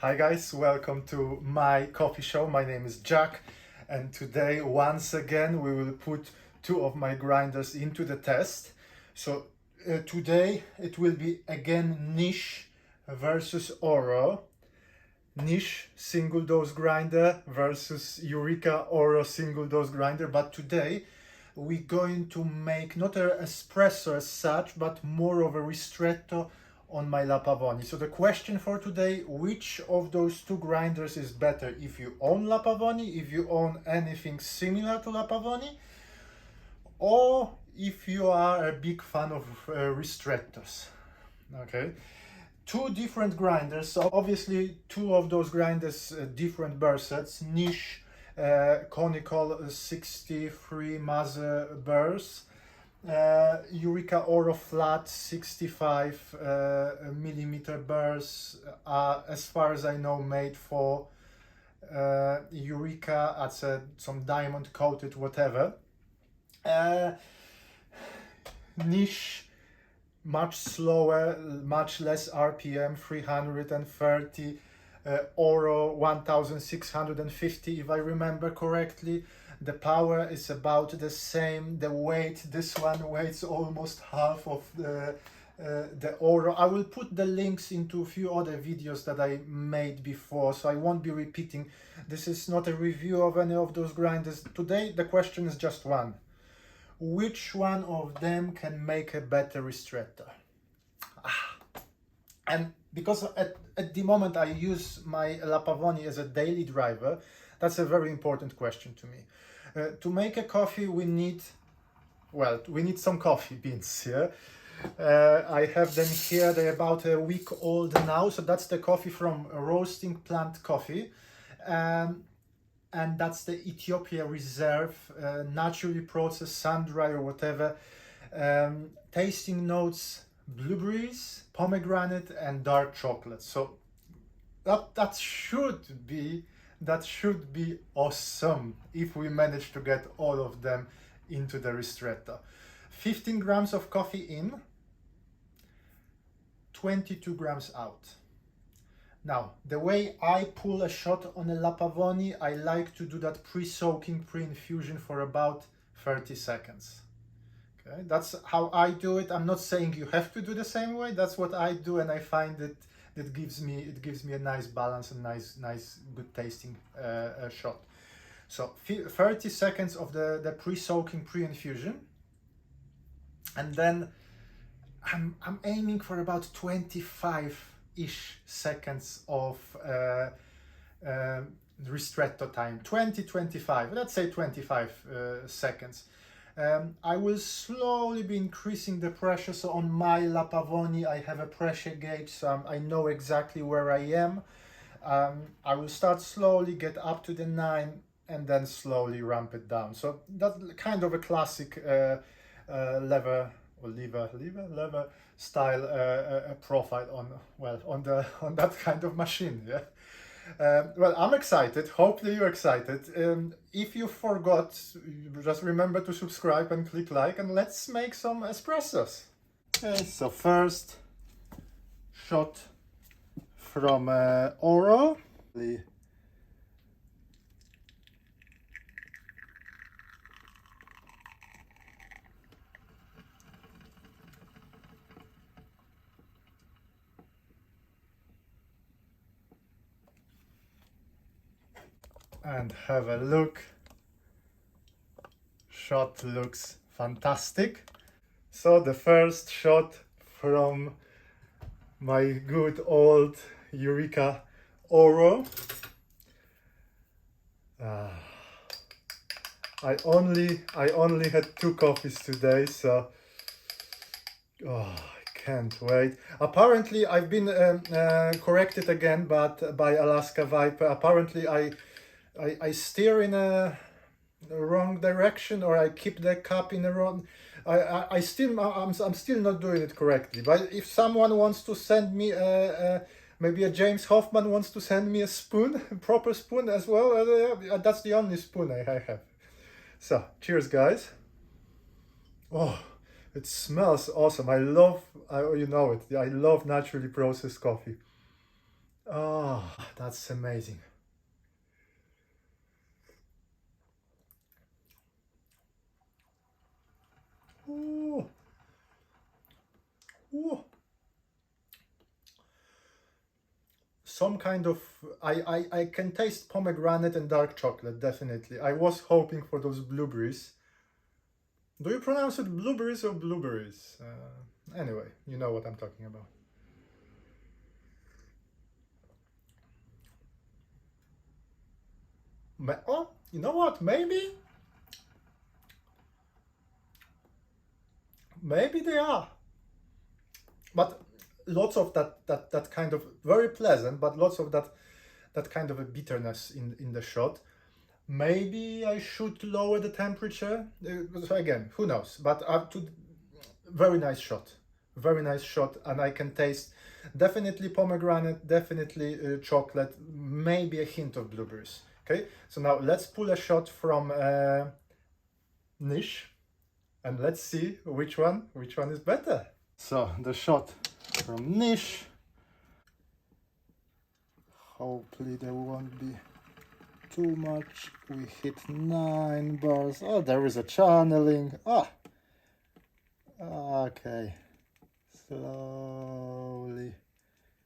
Hi guys, welcome to my coffee show. My name is Jack, and today once again we will put two of my grinders into the test. So today it will be again niche versus Oro. Niche single dose grinder versus Eureka Oro single dose grinder, but today we're going to make not an espresso as such, but more of a ristretto on my Pavoni. So the question for today, which of those two grinders is better? If you own Pavoni, if you own anything similar to Pavoni, or if you are a big fan of ristrettos. Okay, two different grinders. So obviously two of those grinders different bursets. Niche conical 63 Maze burrs, Eureka Oro flat 65 millimeter burrs, as far as I know made for Eureka at some diamond coated whatever. Niche much slower, much less RPM, 330, Oro 1650 if I remember correctly. The power is about the same. The weight, this one weighs almost half of the Oro. I will put the links into a few other videos that I made before, so I won't be repeating. This is not a review of any of those grinders. Today the question is just one. Which one of them can make a better ristretto? And because at the moment I use my Pavoni as a daily driver, that's a very important question to me. To make a coffee, we need some coffee beans here. I have them here. They're about a week old now. So that's the coffee from Roasting Plant Coffee. And that's the Ethiopia Reserve, naturally processed, sun-dry or whatever. Tasting notes, blueberries, pomegranate and dark chocolate. So that should be awesome if we manage to get all of them into the ristretto. 15 grams of coffee in, 22 grams out. Now, the way I pull a shot on a Pavoni, I like to do that pre-soaking, pre-infusion for about 30 seconds. Okay, that's how I do it. I'm not saying you have to do the same way. That's what I do, and I find that it gives me a nice balance and nice good tasting shot. So 30 seconds of the pre-soaking, pre-infusion, and then I'm aiming for about 25-ish seconds of ristretto time. 20-25, let's say 25 seconds. I will slowly be increasing the pressure. So on my Pavoni I have a pressure gauge, so I know exactly where I am. I will start slowly, get up to the 9 and then slowly ramp it down. So that's kind of a classic lever style profile on that kind of machine. Yeah. Well, I'm excited. Hopefully you're excited. If you forgot, just remember to subscribe and click like, and let's make some espressos. Okay, so first shot from Oro. And have a look. Shot looks fantastic. So the first shot from my good old Eureka Oro. I only had 2 coffees today, so I can't wait. Apparently I've been corrected again, but by Alaska Viper. Apparently I steer in a wrong direction, or I keep the cup in the wrong. I'm still not doing it correctly. But if someone wants to send me maybe a James Hoffman wants to send me a spoon, a proper spoon as well, that's the only spoon I have. So cheers, guys. Oh, it smells awesome. You know it. I love naturally processed coffee. Oh, That's amazing. Ooh. Ooh. Some kind of, I can taste pomegranate and dark chocolate, definitely. I was hoping for those blueberries. Do you pronounce it blueberries or blueberries? Anyway, you know what I'm talking about. Oh, you know what? Maybe they are. But lots of that kind of very pleasant, but lots of that kind of a bitterness in the shot. Maybe I should lower the temperature. So again, who knows? But up to very nice shot, and I can taste definitely pomegranate, definitely chocolate, maybe a hint of blueberries. Okay, so now let's pull a shot from Niche, and let's see which one is better. So the shot from Niche. Hopefully there won't be too much. We hit 9 bars. Oh, there is a channeling. Ah, okay. Slowly,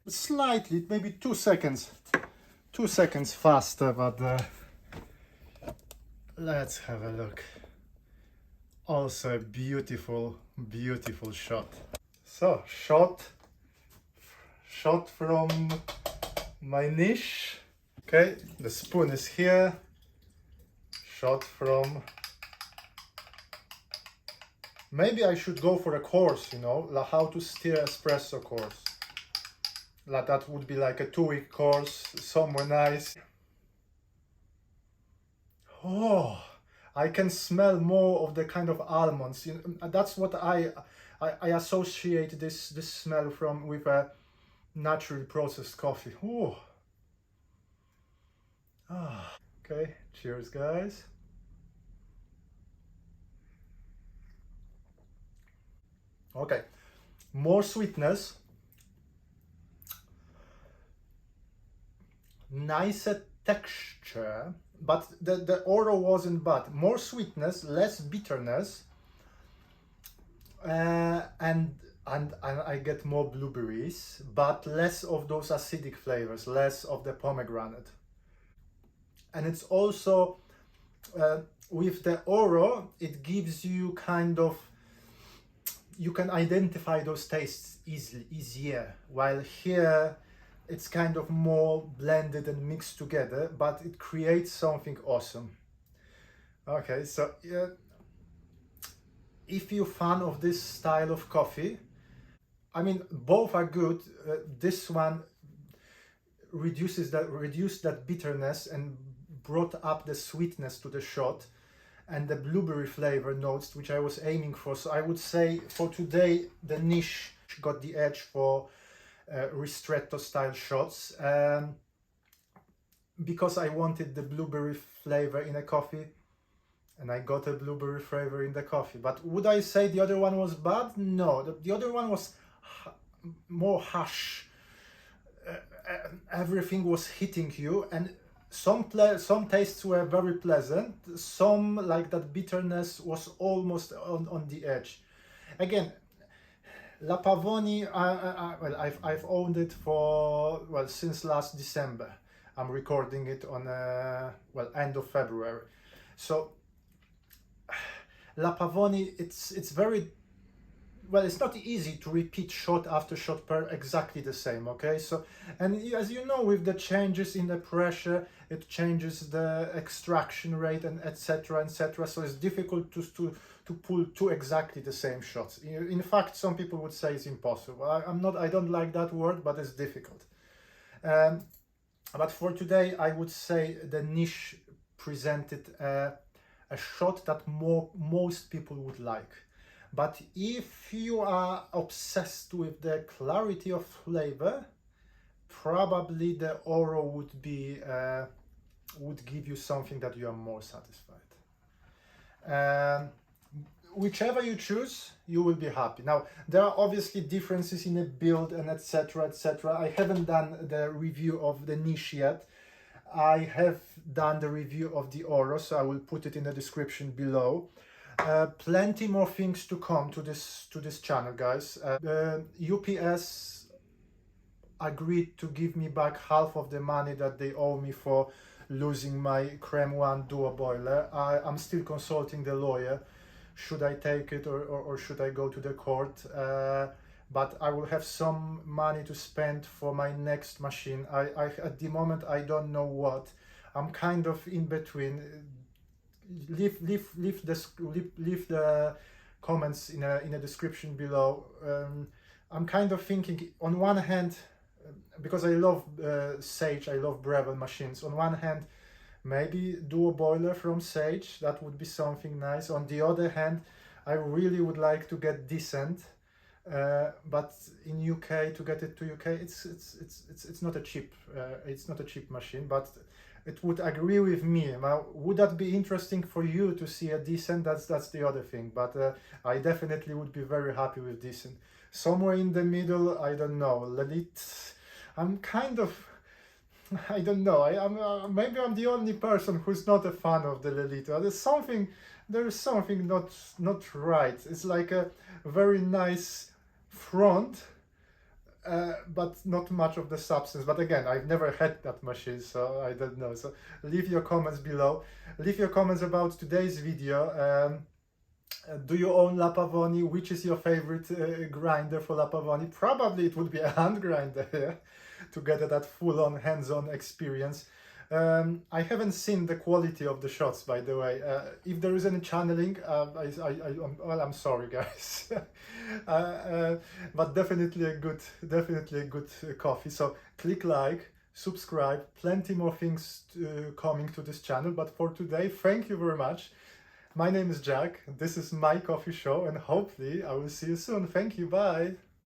slightly, maybe 2 seconds. 2 seconds faster, but let's have a look. Also a beautiful shot. So shot from my Niche. Okay, the spoon is here. Shot from, maybe I should go for a course, you know, like how to steer espresso course. Like that would be like a 2-week course somewhere nice. Oh, I can smell more of the kind of almonds. You know, that's what I associate this smell from with a naturally processed coffee. Oh. Ah. Okay, cheers, guys. Okay, more sweetness, nicer texture, but the Oro wasn't bad. More sweetness, less bitterness, and I get more blueberries, but less of those acidic flavors, less of the pomegranate. And it's also with the Oro, it gives you kind of, you can identify those tastes easier, while here it's kind of more blended and mixed together, but it creates something awesome. Okay, so if you're a fan of this style of coffee, I mean, both are good. This one reduced that bitterness and brought up the sweetness to the shot, and the blueberry flavor notes, which I was aiming for. So I would say for today, the Niche got the edge for Ristretto style shots, because I wanted the blueberry flavor in a coffee, and I got a blueberry flavor in the coffee. But would I say the other one was bad? No, the other one was more harsh. Everything was hitting you, and some tastes were very pleasant. Some, like that bitterness, was almost on the edge. Again, La Pavoni, well, I've owned it for, well, since last December. I'm recording it on well, end of February. So La Pavoni, it's very, well, it's not easy to repeat shot after shot per exactly the same. Okay, so, and as you know, with the changes in the pressure, it changes the extraction rate, and etc. So it's difficult to pull two exactly the same shots. In fact, some people would say it's impossible. I don't like that word, but it's difficult. But for today, I would say the Niche presented a shot that most people would like. But if you are obsessed with the clarity of flavor, probably the Oro would be would give you something that you are more satisfied. whichever you choose, you will be happy. Now, there are obviously differences in the build and etc, etc. I haven't done the review of the niche yet. I have done the review of the Oro, so I will put it in the description below. Plenty more things to come to this channel, guys. UPS agreed to give me back half of the money that they owe me for losing my Creme 1 duo boiler. I'm still consulting the lawyer. Should I take it or should I go to the court? But I will have some money to spend for my next machine. I at the moment I don't know what. I'm kind of in between. Leave the comments in a description below. I'm kind of thinking, on one hand, because I love Sage, I love Breville machines. On one hand, maybe do a boiler from Sage, that would be something nice. On the other hand, I really would like to get Decent, but in UK, to get it to UK, it's not a cheap machine, but it would agree with me. Now, would that be interesting for you to see a Decent? That's the other thing, but I definitely would be very happy with Decent. Somewhere in the middle, I don't know, Lilith, I'm kind of, I don't know, maybe I'm the only person who's not a fan of the Lilith. There's something not right. It's like a very nice front, but not much of the substance. But again, I've never had that machine, so I don't know. So leave your comments below. Leave your comments about today's video. Do you own La Pavoni? Which is your favorite grinder for La Pavoni? Probably it would be a hand grinder, yeah, to get that full-on hands-on experience. I haven't seen the quality of the shots, by the way. If there is any channeling, well, I'm sorry, guys. But definitely a good coffee. So click like, subscribe. Plenty more things coming to this channel. But for today, thank you very much. My name is Jack. This is my coffee show, and hopefully I will see you soon. Thank you. Bye.